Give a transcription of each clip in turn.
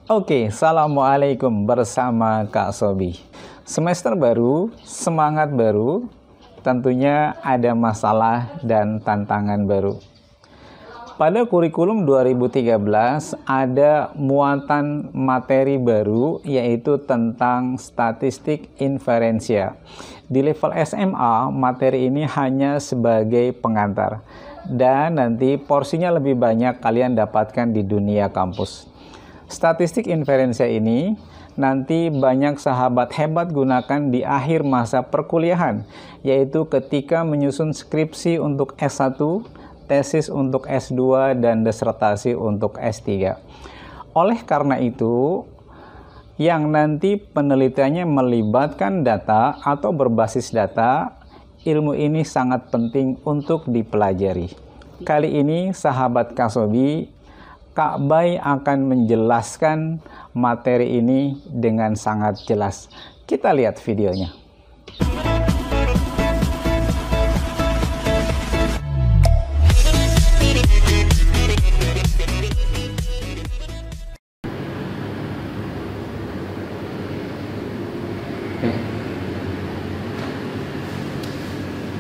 Oke, Assalamualaikum bersama Kak Sobi. Semester baru, semangat baru, tentunya ada masalah dan tantangan baru. Pada kurikulum 2013 ada muatan materi baru yaitu tentang statistik inferensia. Di level SMA, materi ini hanya sebagai pengantar dan nanti porsinya lebih banyak kalian dapatkan di dunia kampus. Statistik inferensia ini nanti banyak sahabat hebat gunakan di akhir masa perkuliahan, yaitu ketika menyusun skripsi untuk S1, tesis untuk S2, dan disertasi untuk S3. Oleh karena itu, yang nanti penelitiannya melibatkan data atau berbasis data, ilmu ini sangat penting untuk dipelajari. Kali ini, sahabat Kasobi, Kak Bay akan menjelaskan materi ini dengan sangat jelas. Kita lihat videonya.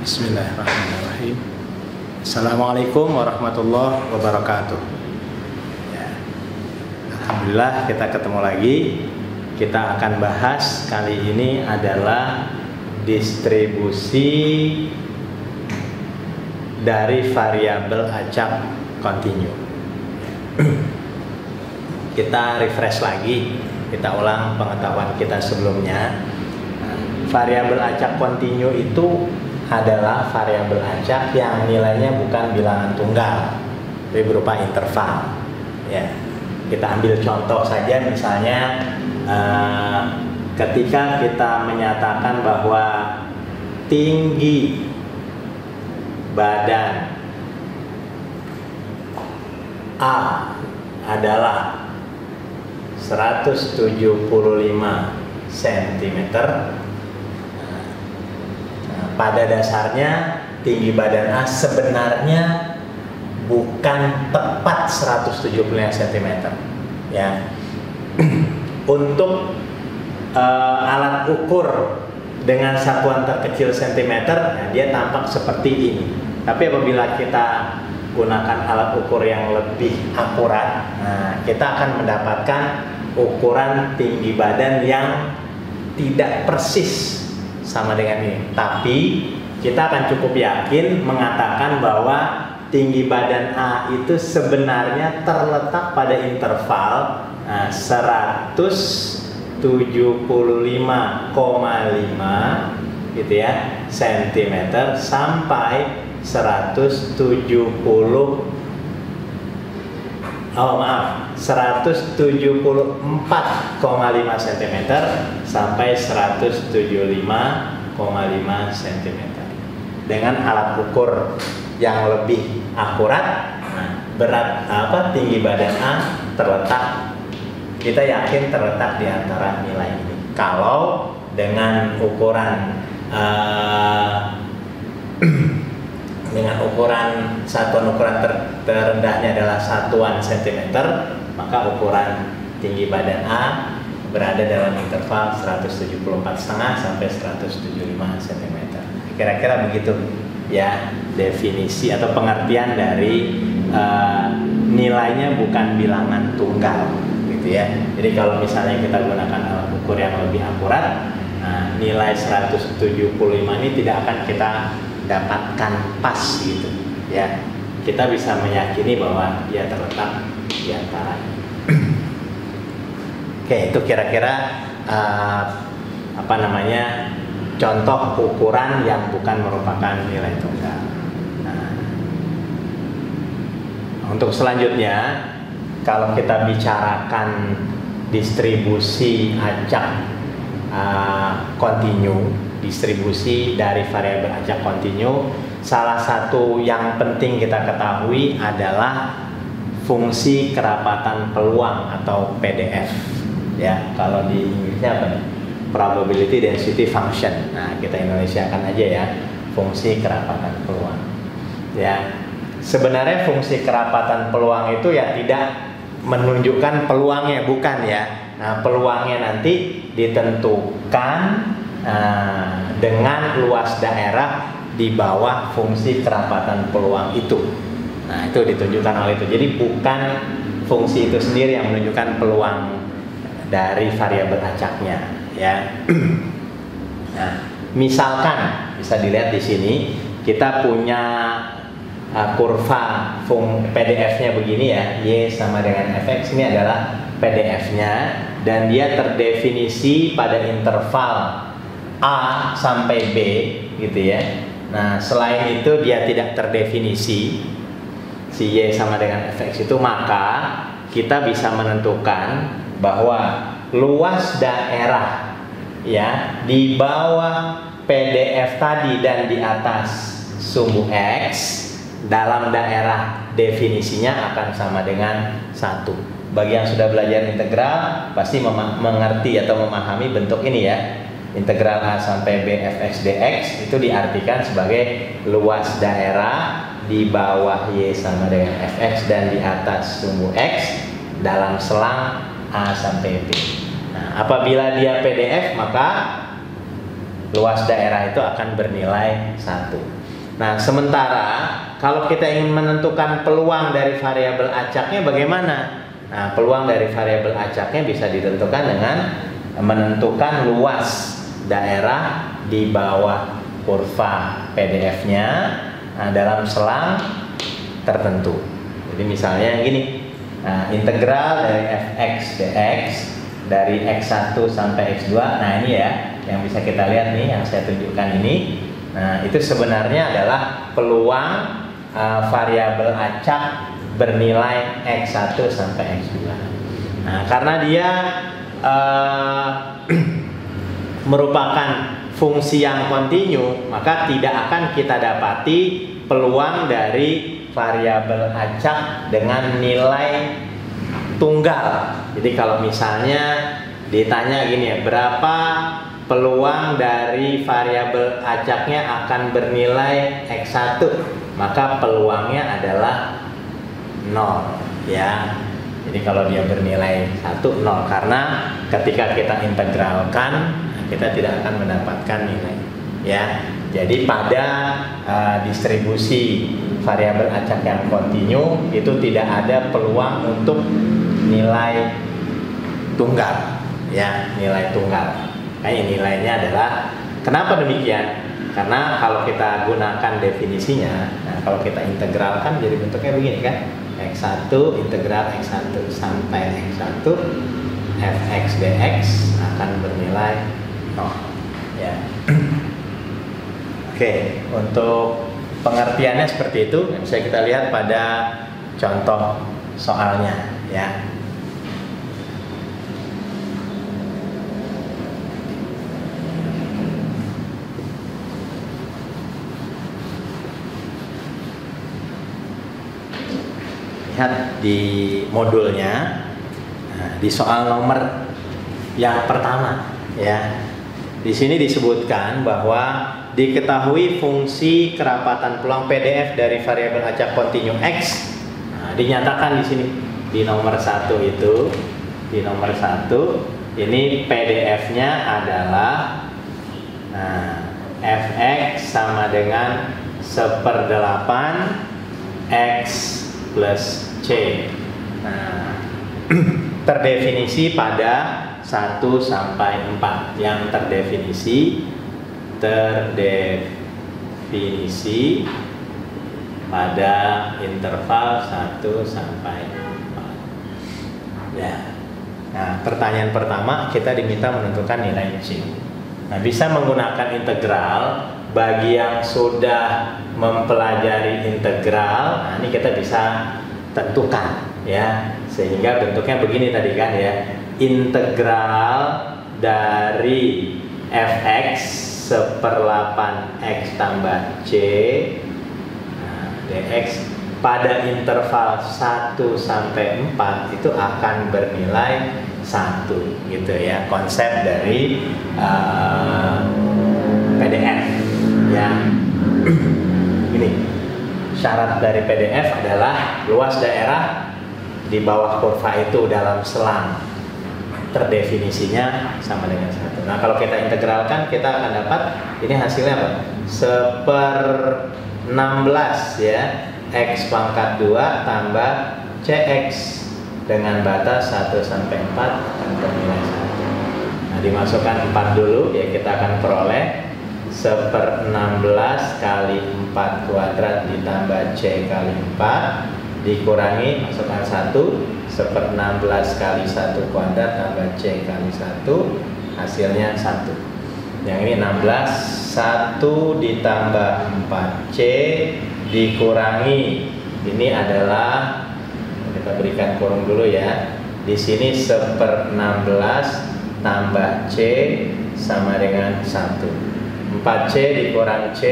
Bismillahirrahmanirrahim. Assalamualaikum warahmatullahi wabarakatuh. Alhamdulillah kita ketemu lagi. Kita akan bahas kali ini adalah distribusi dari variabel acak kontinu. Kita refresh lagi, kita ulang pengetahuan kita sebelumnya. Variabel acak kontinu itu adalah variabel acak yang nilainya bukan bilangan tunggal, tapi berupa interval. Ya. Kita ambil contoh saja, misalnya ketika kita menyatakan bahwa tinggi badan A adalah 175 cm. Pada dasarnya tinggi badan A sebenarnya bukan tepat 175 cm ya. Untuk alat ukur dengan satuan terkecil cm, nah, dia tampak seperti ini. Tapi apabila kita gunakan alat ukur yang lebih akurat, nah, kita akan mendapatkan ukuran tinggi badan yang tidak persis sama dengan ini. Tapi kita akan cukup yakin mengatakan bahwa tinggi badan A itu sebenarnya terletak pada interval 175,5 gitu ya cm sampai 174,5 cm sampai 175,5 cm. Dengan alat ukur yang lebih akurat, berat tinggi badan A terletak, kita yakin terletak di antara nilai ini. Kalau dengan ukuran satuan ukuran terendahnya adalah satuan cm, maka ukuran tinggi badan A berada dalam interval 174,5 sampai 175 cm. Kira-kira begitu ya definisi atau pengertian dari nilainya bukan bilangan tunggal gitu ya. Jadi kalau misalnya kita gunakan alat ukur yang lebih akurat, nilai 175 ini tidak akan kita dapatkan pas gitu ya. Kita bisa meyakini bahwa dia terletak di antara ini. Oke, itu kira-kira contoh ukuran yang bukan merupakan nilai tunggal. Untuk selanjutnya, kalau kita bicarakan distribusi acak kontinu, distribusi dari variabel acak kontinu, salah satu yang penting kita ketahui adalah fungsi kerapatan peluang atau PDF. Ya, kalau di Inggrisnya apa nih? Probability density function. Nah, kita Indonesiakan aja ya, fungsi kerapatan peluang. Ya, sebenarnya fungsi kerapatan peluang itu ya tidak menunjukkan peluangnya, bukan ya. Nah, peluangnya nanti ditentukan dengan luas daerah di bawah fungsi kerapatan peluang itu. Nah, itu ditunjukkan oleh itu. Jadi bukan fungsi itu sendiri yang menunjukkan peluang dari variabel acaknya, ya. Nah, misalkan bisa dilihat di sini kita punya kurva PDF-nya begini ya, Y sama dengan fx, ini adalah PDF-nya dan dia terdefinisi pada interval A sampai B gitu ya. Nah, selain itu dia tidak terdefinisi si Y sama dengan fx itu, maka kita bisa menentukan bahwa luas daerah ya di bawah PDF tadi dan di atas sumbu X dalam daerah definisinya akan sama dengan 1. Bagi yang sudah belajar integral pasti mengerti atau memahami bentuk ini ya. Integral A sampai B fx dx itu diartikan sebagai luas daerah di bawah Y sama dengan fx dan di atas sumbu X dalam selang A sampai B. Nah, apabila dia PDF maka luas daerah itu akan bernilai 1. Nah, sementara kalau kita ingin menentukan peluang dari variabel acaknya bagaimana? Nah, peluang dari variabel acaknya bisa ditentukan dengan menentukan luas daerah di bawah kurva PDF-nya dalam selang tertentu. Jadi misalnya gini, integral dari fx dx dari x1 sampai x2. Nah, ini ya yang bisa kita lihat nih yang saya tunjukkan ini. Nah, itu sebenarnya adalah peluang variabel acak bernilai x1 sampai x2. Nah, karena dia merupakan fungsi yang kontinu, maka tidak akan kita dapati peluang dari variabel acak dengan nilai tunggal. Jadi kalau misalnya ditanya gini ya, berapa peluang dari variabel acaknya akan bernilai x1, maka peluangnya adalah 0 ya. Jadi kalau dia bernilai 1, 0, karena ketika kita integralkan kita tidak akan mendapatkan nilai ya. Jadi pada distribusi variabel acak yang kontinu itu tidak ada peluang untuk nilai tunggal ya, nilai tunggal. Nilainya adalah, kenapa demikian? Karena kalau kita gunakan definisinya, nah kalau kita integralkan jadi bentuknya begini kan, x1 integral x1 sampai x1 fx dx akan bernilai 0 ya. Oke, untuk pengertiannya seperti itu bisa kita lihat pada contoh soalnya ya. Lihat di modulnya, di soal nomor yang pertama ya. Di sini disebutkan bahwa diketahui fungsi kerapatan peluang PDF dari variabel acak kontinu X. Nah, dinyatakan di sini di nomor 1 itu, di nomor 1 ini PDF-nya adalah fx sama dengan 1/8 x plus C. Nah, terdefinisi pada 1 sampai 4. Yang terdefinisi pada interval 1 sampai 4. Ya. Nah, pertanyaan pertama kita diminta menentukan nilai C. Nah, bisa menggunakan integral. Bagi yang sudah mempelajari integral, nah ini kita bisa tentukan ya, sehingga bentuknya begini tadi kan ya, integral dari fx 1/8 x tambah c dx pada interval 1 sampai 4 itu akan bernilai 1 gitu ya, konsep dari PDF ya. Ini syarat dari PDF adalah luas daerah di bawah kurva itu dalam selang terdefinisinya sama dengan 1. Nah, kalau kita integralkan, kita akan dapat ini hasilnya apa? 1/16 ya, X pangkat 2 tambah CX dengan batas 1 sampai 4 akan bernilai 1. Nah, dimasukkan 4 dulu ya, kita akan peroleh 1/16 kali 4 kuadrat ditambah C kali 4 dikurangi, masukkan 1, 1/16 kali 1 kuadrat tambah C kali 1, hasilnya 1. Yang ini 16, 1 ditambah 4C dikurangi, ini adalah, kita berikan kurung dulu ya, di sini 1/16 tambah C sama dengan 1. 4C dikurang C,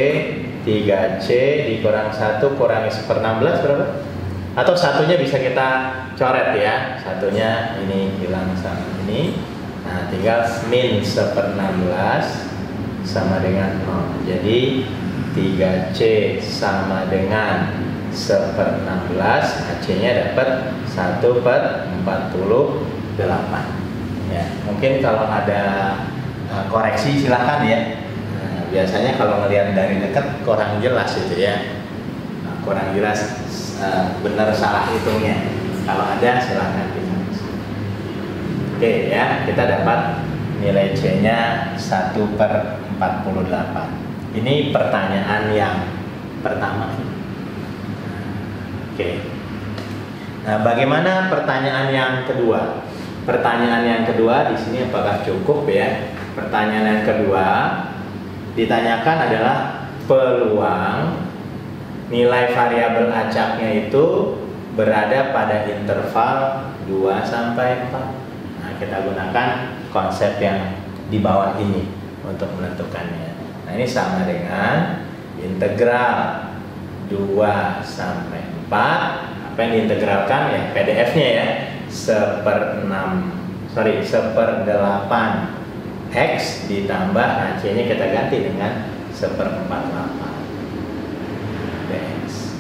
3C dikurang 1 kurangi 1/16 berapa? Atau satunya bisa kita coret ya, satunya ini hilang sama ini. Nah, tinggal min 1/16 sama dengan 0. Jadi 3C sama dengan 1/16, C-nya dapat 1/48. Ya, mungkin kalau ada koreksi silahkan ya. Nah, biasanya kalau ngelihat dari dekat kurang jelas itu ya, kurang jelas benar salah hitungnya. Kalau ada silahkan kita. Oke ya, kita dapat nilai C-nya 1/48. Ini pertanyaan yang pertama. Oke. Nah, bagaimana pertanyaan yang kedua? Pertanyaan yang kedua di sini apakah cukup ya? Pertanyaan yang kedua ditanyakan adalah peluang nilai variabel acaknya itu berada pada interval 2 sampai 4. Nah, kita gunakan konsep yang di bawah ini untuk menentukannya. Nah, ini sama dengan integral 2 sampai 4. Apa yang diintegralkan ya, PDF-nya ya, 1/8 X ditambah, nah C-nya kita ganti dengan 1/48 X.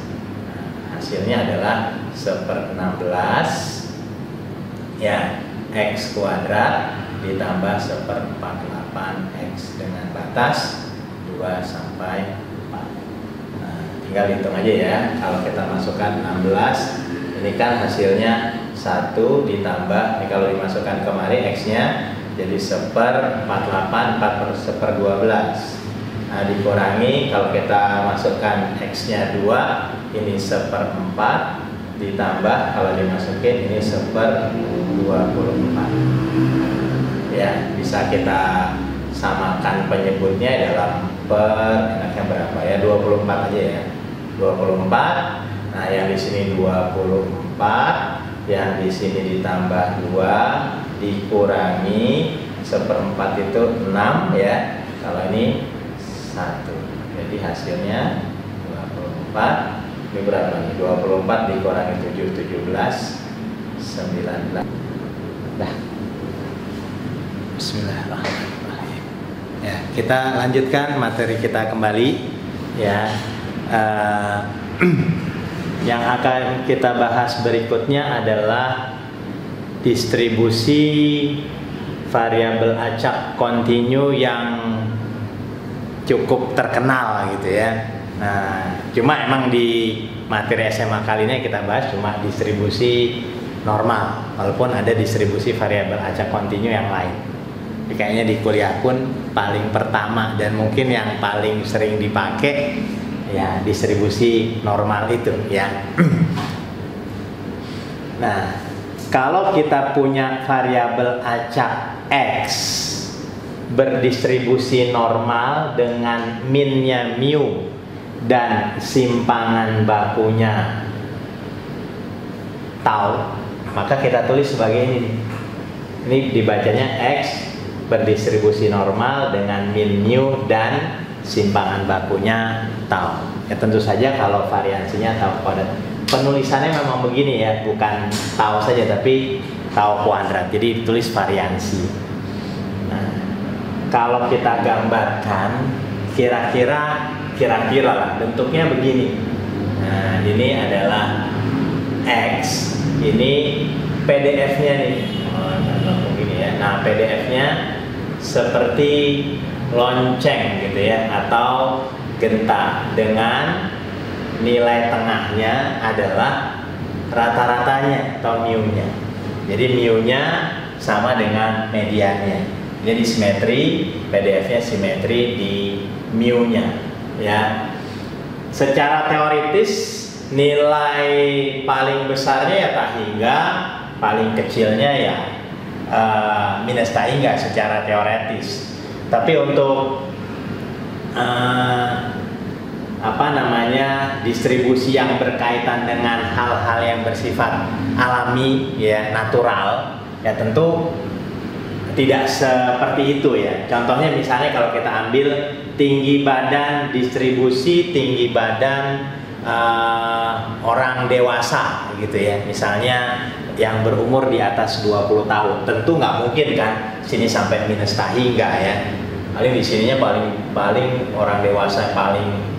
Nah, hasilnya adalah 1/16 ya, X kuadrat ditambah 1/48 X dengan batas 2 sampai 4. Nah, tinggal hitung aja ya. Kalau kita masukkan 16, ini kan hasilnya 1 ditambah, ini kalau dimasukkan kemari X-nya jadi 1/48, 4/12. Nah, dikurangi, kalau kita masukkan X-nya 2, ini 1/4 ditambah, kalau dimasukin ini 1/24. Ya, bisa kita samakan penyebutnya dalam enaknya berapa ya, 24 aja ya, 24. Nah, yang di sini 24, yang di sini ditambah 2 dikurangi 1/4 itu 6 ya, kalau ini 1. Jadi hasilnya 24. Ini berapa nih? 24 dikurangi 7, 17, 19. Dah. Bismillahirrahmanirrahim. Ya, kita lanjutkan materi kita kembali ya. Yang akan kita bahas berikutnya adalah distribusi variabel acak kontinu yang cukup terkenal gitu ya. Nah, cuma emang di materi SMA kali ini kita bahas cuma distribusi normal, walaupun ada distribusi variabel acak kontinu yang lain. Jadi kayaknya di kuliah pun paling pertama dan mungkin yang paling sering dipakai ya distribusi normal itu ya. Nah, kalau kita punya variabel acak X berdistribusi normal dengan minnya mu dan simpangan bakunya tau, maka kita tulis sebagai ini. Ini dibacanya X berdistribusi normal dengan min mu dan simpangan bakunya tau. Ya tentu saja kalau variansinya tau kuadrat. Penulisannya memang begini ya, bukan tau saja tapi tau kuadrat. Jadi tulis variansi. Nah, kalau kita gambarkan kira-kira lah bentuknya begini. Nah, ini adalah X Ini PDF-nya nih. Begini ya. Nah, PDF-nya seperti lonceng gitu ya, atau genta, dengan nilai tengahnya adalah rata-ratanya atau mu-nya. Jadi mu-nya sama dengan mediannya. Jadi simetri, PDF-nya simetri di mu-nya ya. Secara teoritis nilai paling besarnya ya tak hingga, paling kecilnya ya minus tak hingga secara teoritis. Tapi untuk distribusi yang berkaitan dengan hal-hal yang bersifat alami ya, natural ya, tentu tidak seperti itu ya. Contohnya misalnya kalau kita ambil tinggi badan, distribusi tinggi badan orang dewasa gitu ya, misalnya yang berumur di atas 20 tahun, tentu nggak mungkin kan sini sampai minus tak hingga ya. Paling di sininya paling orang dewasa paling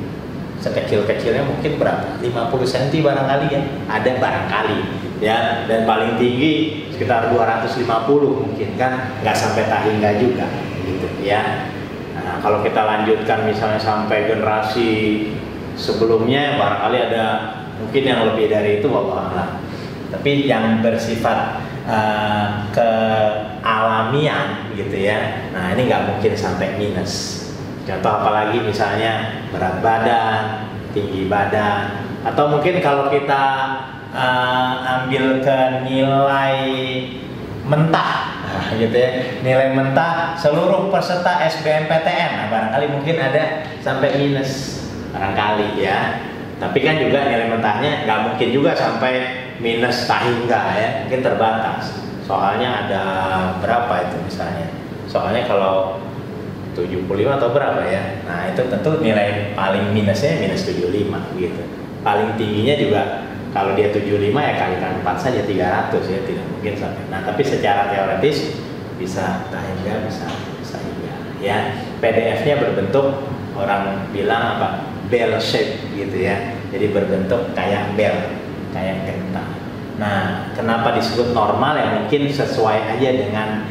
sekecil-kecilnya mungkin berapa? 50 cm barangkali ya, ada barangkali ya, dan paling tinggi sekitar 250 mungkin kan, nggak sampai tak hingga juga gitu ya. Nah, kalau kita lanjutkan misalnya sampai generasi sebelumnya barangkali ada mungkin yang lebih dari itu, wallahu a'lam. Tapi yang bersifat kealamian gitu ya, nah ini nggak mungkin sampai minus. Contoh apalagi misalnya berat badan, tinggi badan, atau mungkin kalau kita ambil ke nilai mentah, nah, gitu ya, nilai mentah seluruh peserta SBMPTN, nah, barangkali mungkin ada sampai minus, barangkali ya. Tapi kan juga nilai mentahnya nggak mungkin juga sampai minus tak hingga ya, mungkin terbatas. Soalnya ada berapa itu misalnya? Soalnya kalau 75 atau berapa ya, nah itu tentu nilai paling minusnya minus 75 gitu. Paling tingginya juga kalau dia 75 ya kalikan 4 saja 300 ya, tidak mungkin sampai. Nah tapi secara teoritis bisa tak hingga, bisa hingga ya. PDF-nya berbentuk, orang bilang apa, bell shape gitu ya, jadi berbentuk kayak bell, kayak genta. Nah kenapa disebut normal ya, mungkin sesuai aja dengan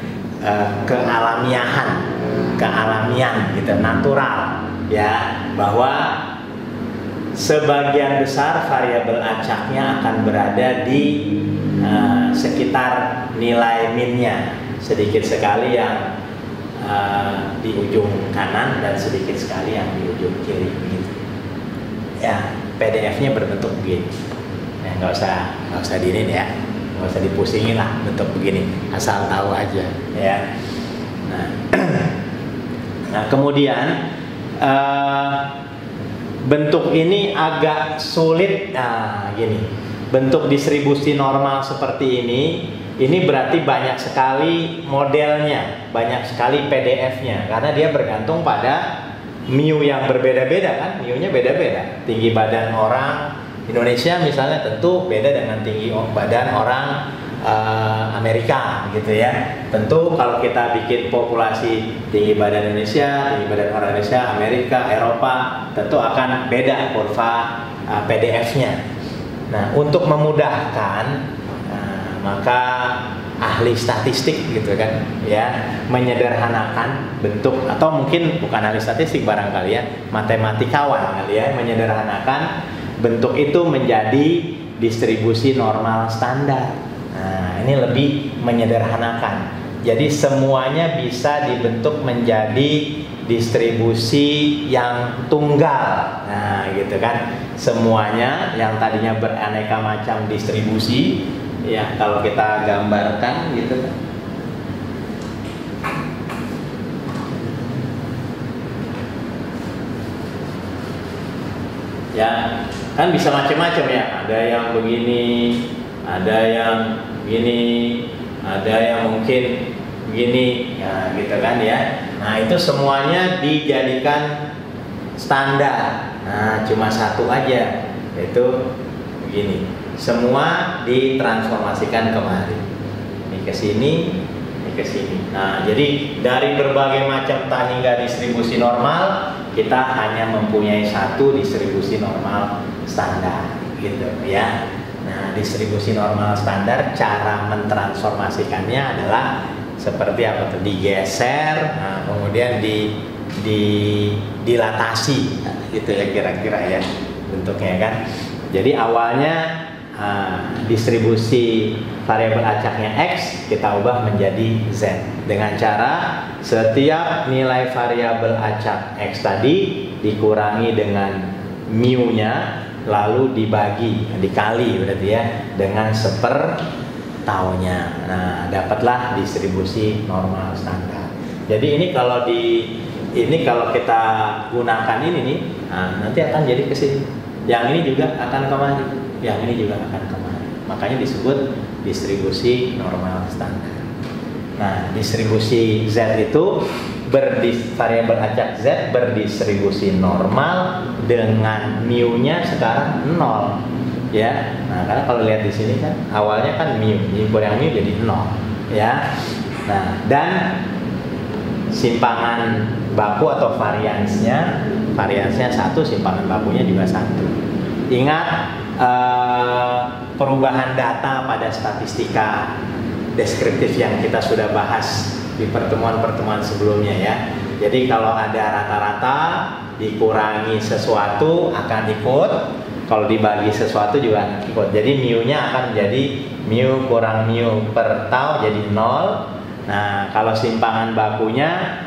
kealamian gitu, natural ya, bahwa sebagian besar variabel acaknya akan berada di sekitar nilai minnya, sedikit sekali yang di ujung kanan dan sedikit sekali yang di ujung kiri gitu ya. PDF-nya berbentuk begini ya, nggak usah diinin ya, nggak usah dipusingin lah bentuk begini, asal tahu aja ya. Nah kemudian bentuk ini agak sulit. Nah gini, bentuk distribusi normal seperti ini berarti banyak sekali modelnya, banyak sekali PDF-nya, karena dia bergantung pada mu yang berbeda-beda kan, mu-nya beda-beda. Tinggi badan orang Indonesia misalnya tentu beda dengan tinggi badan orang Amerika gitu ya. Tentu kalau kita bikin populasi tinggi badan Indonesia, tinggi badan orang Indonesia, Amerika, Eropa, tentu akan beda kurva PDF-nya. Nah untuk memudahkan, maka ahli statistik gitu kan ya, menyederhanakan bentuk, atau mungkin bukan ahli statistik barangkali ya, matematikawan kali ya, menyederhanakan bentuk itu menjadi distribusi normal standar. Nah ini lebih menyederhanakan, jadi semuanya bisa dibentuk menjadi distribusi yang tunggal. Nah gitu kan, semuanya yang tadinya beraneka macam distribusi ya, kalau kita gambarkan gitu kan, ya kan bisa macam-macam ya, ada yang begini, ada yang begini, ada yang mungkin begini ya gitu kan ya. Nah itu semuanya dijadikan standar. Nah cuma satu aja, yaitu begini, semua ditransformasikan kemari, ini ke sini, ini ke sini. Nah jadi dari berbagai macam tak hingga distribusi normal, kita hanya mempunyai satu distribusi normal standar gitu ya. Nah, distribusi normal standar cara mentransformasikannya adalah seperti apa tuh? Digeser, nah, kemudian dilatasi, nah, gitu ya kira-kira ya bentuknya kan. Jadi awalnya distribusi variabel acaknya X kita ubah menjadi Z dengan cara setiap nilai variabel acak X tadi dikurangi dengan mu-nya lalu dikali berarti ya dengan sepertaunya. Nah, dapatlah distribusi normal standar. Jadi ini kalau kita gunakan ini nih, nah, nanti akan jadi ke sini. Yang ini juga akan kemari, yang ini juga akan kemari. Makanya disebut distribusi normal standar. Nah, distribusi Z itu variabel acak Z berdistribusi normal dengan mu-nya sekarang 0 ya. Nah, karena kalau lihat di sini kan awalnya kan mu, kurang mu jadi 0 ya. Nah, dan simpangan baku atau variansnya 1, simpangan bakunya juga 1. Ingat perubahan data pada statistika deskriptif yang kita sudah bahas di pertemuan-pertemuan sebelumnya ya. Jadi kalau ada rata-rata dikurangi sesuatu akan ikut, kalau dibagi sesuatu juga akan ikut. Jadi mu-nya akan menjadi mu kurang mu per tau jadi 0. Nah, kalau simpangan bakunya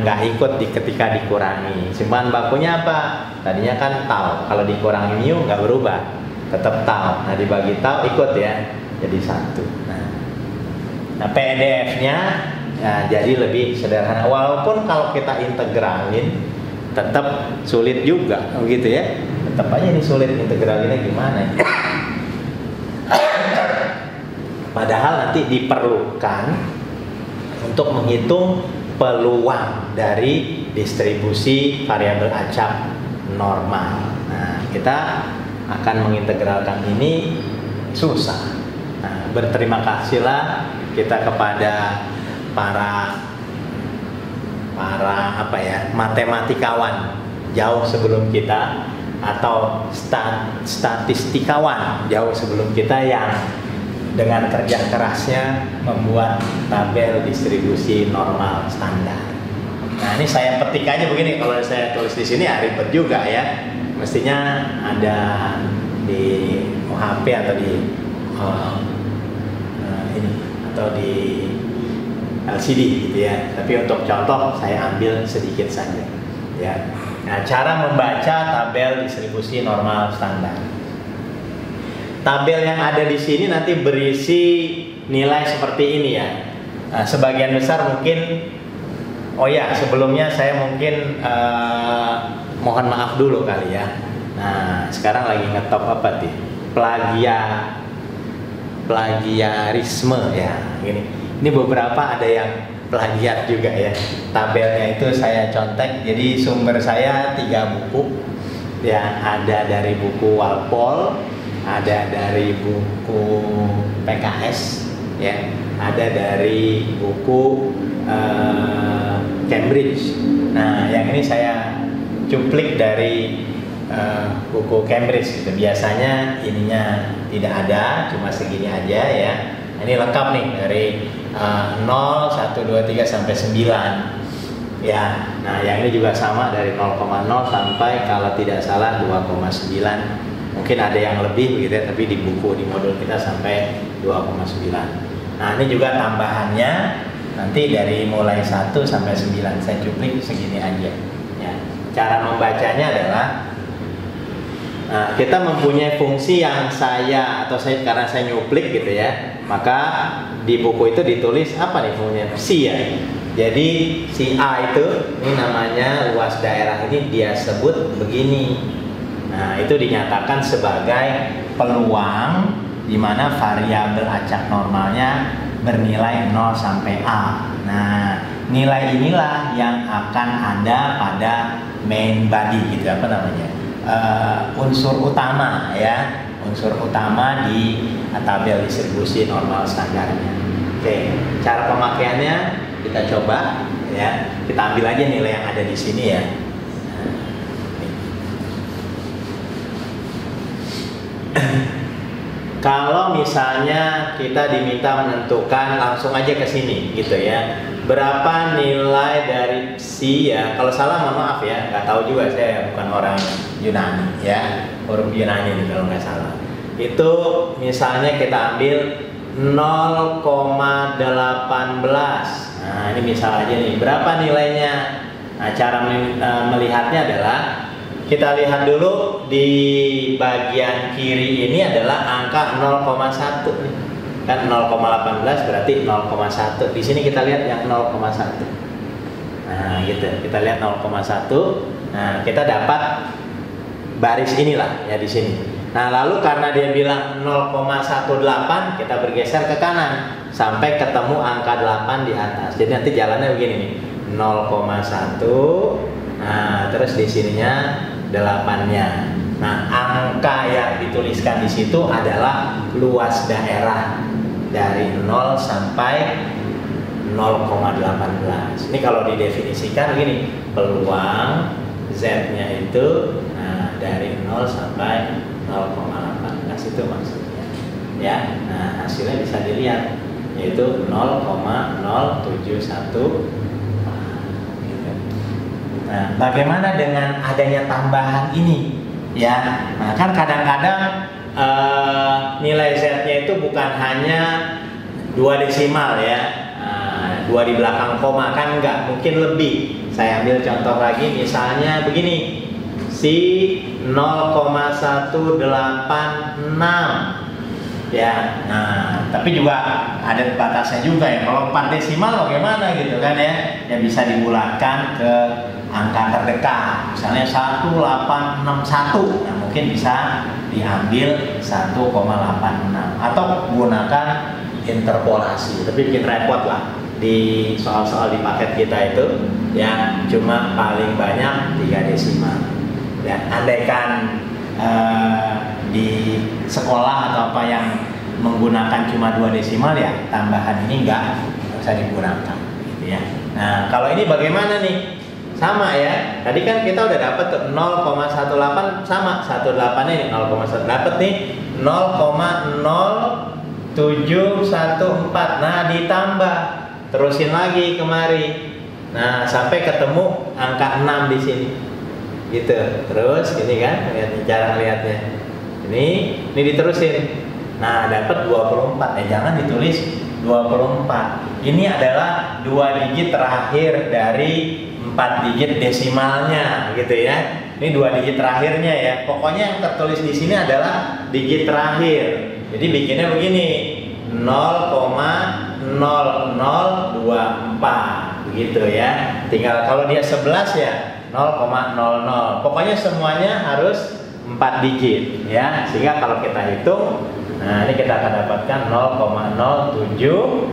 nggak ikut ketika dikurangi. Simpangan bakunya apa? Tadinya kan tau, kalau dikurangi mu nggak berubah, tetap tau. Nah, dibagi tau ikut ya, jadi 1. Nah, PDF-nya jadi lebih sederhana. Walaupun kalau kita integralin tetap sulit juga, begitu ya. Tetap aja ini sulit, integralinnya gimana? Padahal nanti diperlukan untuk menghitung peluang dari distribusi variabel acak normal. Nah, kita akan mengintegralkan ini susah. Nah, berterima kasihlah kita kepada para matematikawan jauh sebelum kita atau statistikawan jauh sebelum kita yang dengan kerja kerasnya membuat tabel distribusi normal standar. Nah, ini saya petik aja begini, kalau saya tulis di sini ya ribet juga ya. Mestinya ada di OHP atau di ini atau di LCD gitu ya. Tapi untuk contoh saya ambil sedikit saja ya. Nah, cara membaca tabel distribusi normal standar. Tabel yang ada di sini nanti berisi nilai seperti ini ya. Nah, sebagian besar mungkin, sebelumnya saya mungkin mohon maaf dulu kali ya. Nah, sekarang lagi ngetop apa sih? Plagiarisme ya. Ini beberapa ada yang plagiat juga ya. Tabelnya itu saya contek. Jadi sumber saya 3 buku. Ya, ada dari buku Walpole, ada dari buku PKS, ya, ada dari buku Cambridge. Nah, yang ini saya cuplik dari buku Cambridge gitu. Biasanya ininya tidak ada, cuma segini aja ya. Ini lengkap nih dari 0, 1, 2, 3 sampai 9. Ya, nah yang ini juga sama dari 0,0 sampai kalau tidak salah 2,9. Mungkin ada yang lebih begitu ya, tapi di buku di modul kita sampai 2,9. Nah, ini juga tambahannya nanti dari mulai 1 sampai 9. Saya cuplik segini aja. Ya. Cara membacanya adalah kita mempunyai fungsi yang karena saya nyuplik gitu ya, maka di buku itu ditulis apa nih fungsinya? Si ya. Jadi si A itu, ini namanya luas daerah ini dia sebut begini. Nah, itu dinyatakan sebagai peluang di mana variabel acak normalnya bernilai 0 sampai A. Nah, nilai inilah yang akan ada pada main body gitu, apa namanya? Unsur utama ya, unsur utama di tabel distribusi normal standarnya. Oke, cara pemakaiannya kita coba ya. Kita ambil aja nilai yang ada di sini ya. kalau misalnya kita diminta menentukan, langsung aja ke sini gitu ya. Berapa nilai dari psi ya? Kalau salah mohon maaf ya, nggak tahu juga, saya bukan orang Yunani ya, huruf Yunani nih kalau nggak salah. Itu misalnya kita ambil 0,18. Nah ini misal aja nih, berapa nilainya? Nah cara melihatnya adalah, kita lihat dulu di bagian kiri ini adalah angka 0,1 nih. Kan 0,18 berarti 0,1. Di sini kita lihat yang 0,1. Nah, gitu. Kita lihat 0,1. Nah, kita dapat baris inilah ya di sini. Nah, lalu karena dia bilang 0,18, kita bergeser ke kanan sampai ketemu angka 8 di atas. Jadi nanti jalannya begini nih. 0,1. Nah, terus di sininya 8-nya. Nah, angka yang dituliskan di situ adalah luas daerah dari 0 sampai 0,18. Ini kalau didefinisikan begini, peluang Z-nya itu dari 0 sampai 0,18 itu maksudnya. Ya. Nah, hasilnya bisa dilihat yaitu 0,071. Nah, bagaimana dengan adanya tambahan ini? Ya, nah kan kadang-kadang nilai Z-nya itu bukan hanya 2 desimal ya, 2 di belakang koma, kan enggak, mungkin lebih. Saya ambil contoh lagi, misalnya begini, si 0,186 ya. Nah, tapi juga ada batasnya juga ya. Kalau 4 desimal bagaimana gitu kan ya? Yang bisa dibulatkan ke angka terdekat. Misalnya 1861. Nah, mungkin bisa diambil 1,86 atau gunakan interpolasi. Tapi bikin repot lah di soal-soal di paket kita itu yang cuma paling banyak 3 desimal. Ya, andaikan di sekolah atau apa yang menggunakan cuma 2 desimal ya tambahan ini nggak usah digunakan gitu ya. Nah kalau ini bagaimana nih? Sama ya, tadi kan kita udah dapat tuh 0,18 sama 18 ini 0,1 dapat nih 0,0714. Nah ditambah, terusin lagi kemari. Nah sampai ketemu angka 6 di sini. Gitu. Terus ini kan lihat cara lihatnya. Ini diterusin. Nah, dapat 24. Jangan ditulis 24. Ini adalah 2 digit terakhir dari 4 digit desimalnya gitu ya. Ini 2 digit terakhirnya ya. Pokoknya yang tertulis di sini adalah digit terakhir. Jadi bikinnya begini. 0,0024 begitu ya. Tinggal kalau dia 11 ya 0,00. Pokoknya semuanya harus 4 digit ya. Sehingga kalau kita hitung, nah ini kita akan dapatkan 0,07.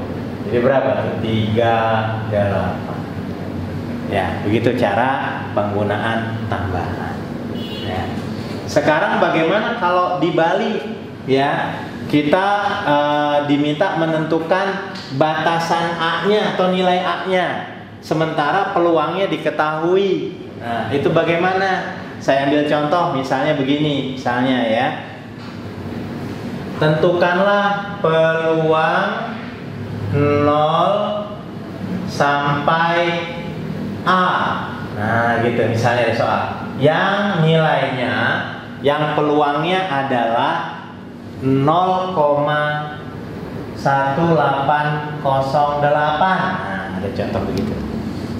Jadi berapa? 38. Ya, begitu cara penggunaan tambahan. Ya. Sekarang bagaimana kalau dibalik ya? Kita diminta menentukan batasan A-nya atau nilai A-nya, sementara peluangnya diketahui. Nah, itu bagaimana? Saya ambil contoh misalnya begini, misalnya ya. Tentukanlah peluang 0 sampai A. Nah, gitu misalnya ada soal. Yang nilainya, yang peluangnya adalah 0,1808. Nah, ada contoh begitu.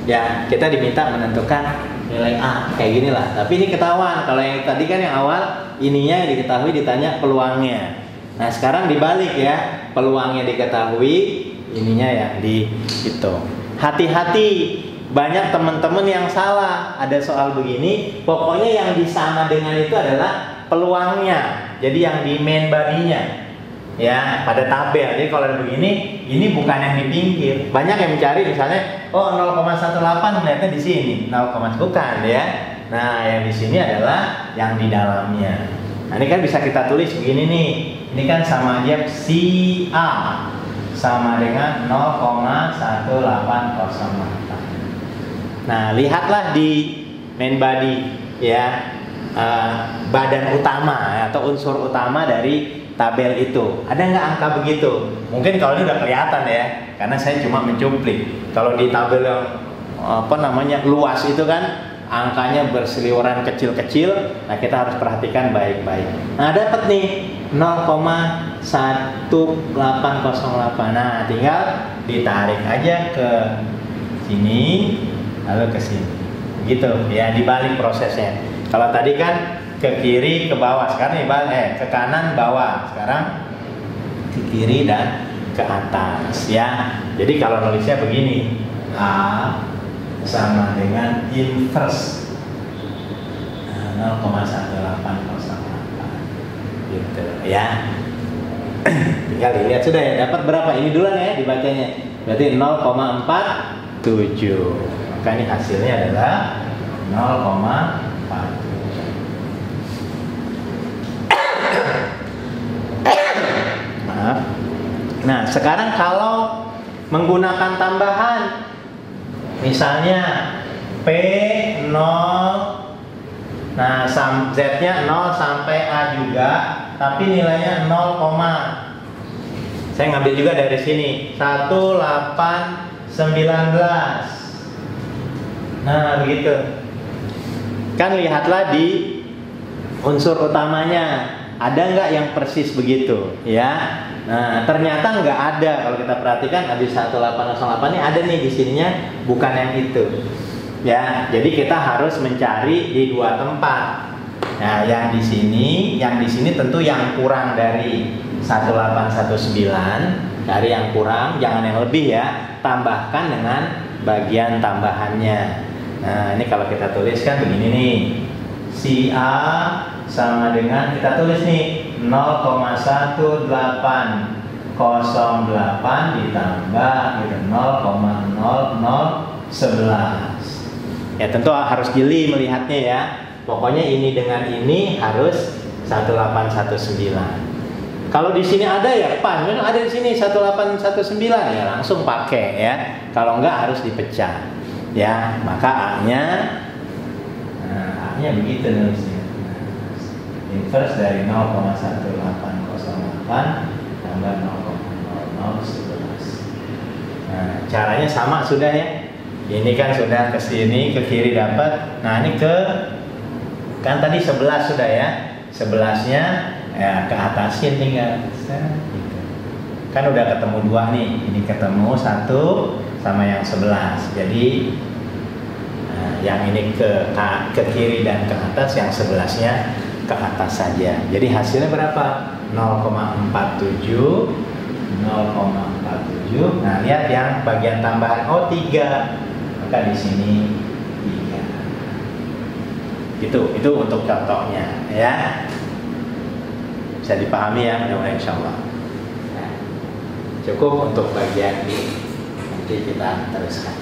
Ya, kita diminta menentukan nilai A kayak gini lah. Tapi ini ketahuan. Kalau yang tadi kan yang awal ininya yang diketahui, ditanya peluangnya. Nah, sekarang dibalik ya. Peluangnya diketahui, ininya yang dihitung. Hati-hati, banyak teman-teman yang salah. Ada soal begini, pokoknya yang disama dengan itu adalah peluangnya. Jadi yang di main body-nya. Ya, pada tabel. Jadi kalau begini, ini bukan yang di pinggir. Banyak yang mencari misalnya, oh 0,18 melihatnya di sini, 0, bukan ya. Nah, yang di sini adalah yang di dalamnya. Nah, ini kan bisa kita tulis begini nih. Ini kan sama aja si A sama dengan 0,1808. Nah, lihatlah di main body ya. badan utama atau unsur utama dari tabel itu. Ada nggak angka begitu? Mungkin kalau ini udah kelihatan ya, karena saya cuma mencuplik. Kalau di tabel yang luas itu kan angkanya berseliweran kecil-kecil. Nah, kita harus perhatikan baik-baik. Nah, dapat nih 0,1808. Nah, tinggal ditarik aja ke sini lalu ke sini. Gitu ya, dibalik prosesnya. Kalau tadi kan ke kiri ke bawah, sekarang ke kanan bawah, sekarang ke kiri dan ke atas ya. Jadi kalau nulisnya begini, A sama dengan inverse 0,1808 gitu ya. Tinggal dilihat sudah ya, dapat berapa ini duluan ya dibacanya. Berarti 0,47. Maka ini hasilnya adalah 0,47. Nah, sekarang kalau menggunakan tambahan, misalnya P0, nah Z-nya 0 sampai A juga, tapi nilainya 0, saya ngambil juga dari sini 1819. Nah, begitu. Kan lihatlah di unsur utamanya, ada nggak yang persis begitu ya. Nah, ternyata nggak ada. Kalau kita perhatikan di 1808 ini ada nih di sininya, bukan yang itu ya. Jadi kita harus mencari di dua tempat. Nah, yang di sini tentu yang kurang dari 1819, dari yang kurang, jangan yang lebih ya. Tambahkan dengan bagian tambahannya. Nah, ini kalau kita tuliskan begini nih, si A sama dengan, kita tulis nih 0,1808 ditambah 0,0011. Ya tentu harus jeli melihatnya ya. Pokoknya ini dengan ini harus 1819. Kalau di sini ada ya pas, memang ada di sini 1819 ya langsung pakai ya. Kalau enggak harus dipecah ya. Maka A-nya begitu nulisnya. Inverse dari 0,1808 tambah 0,0011. Nah, caranya sama sudah ya. Ini kan sudah ke sini, ke kiri dapat. Nah, ini kan tadi 11 sudah ya. 11-nya ya ke atasin tinggal. Gitu. Kan udah ketemu dua nih. Ini ketemu satu sama yang 11. Jadi yang ini ke kiri dan ke atas, yang 11-nya ke atas saja. Jadi hasilnya berapa? 0,47. Nah, lihat yang bagian tambahan 3. Maka di sini 3. Itu untuk contohnya ya. Bisa dipahami ya, mudah-mudahan insyaallah. Nah, cukup untuk bagian ini. Nanti kita teruskan.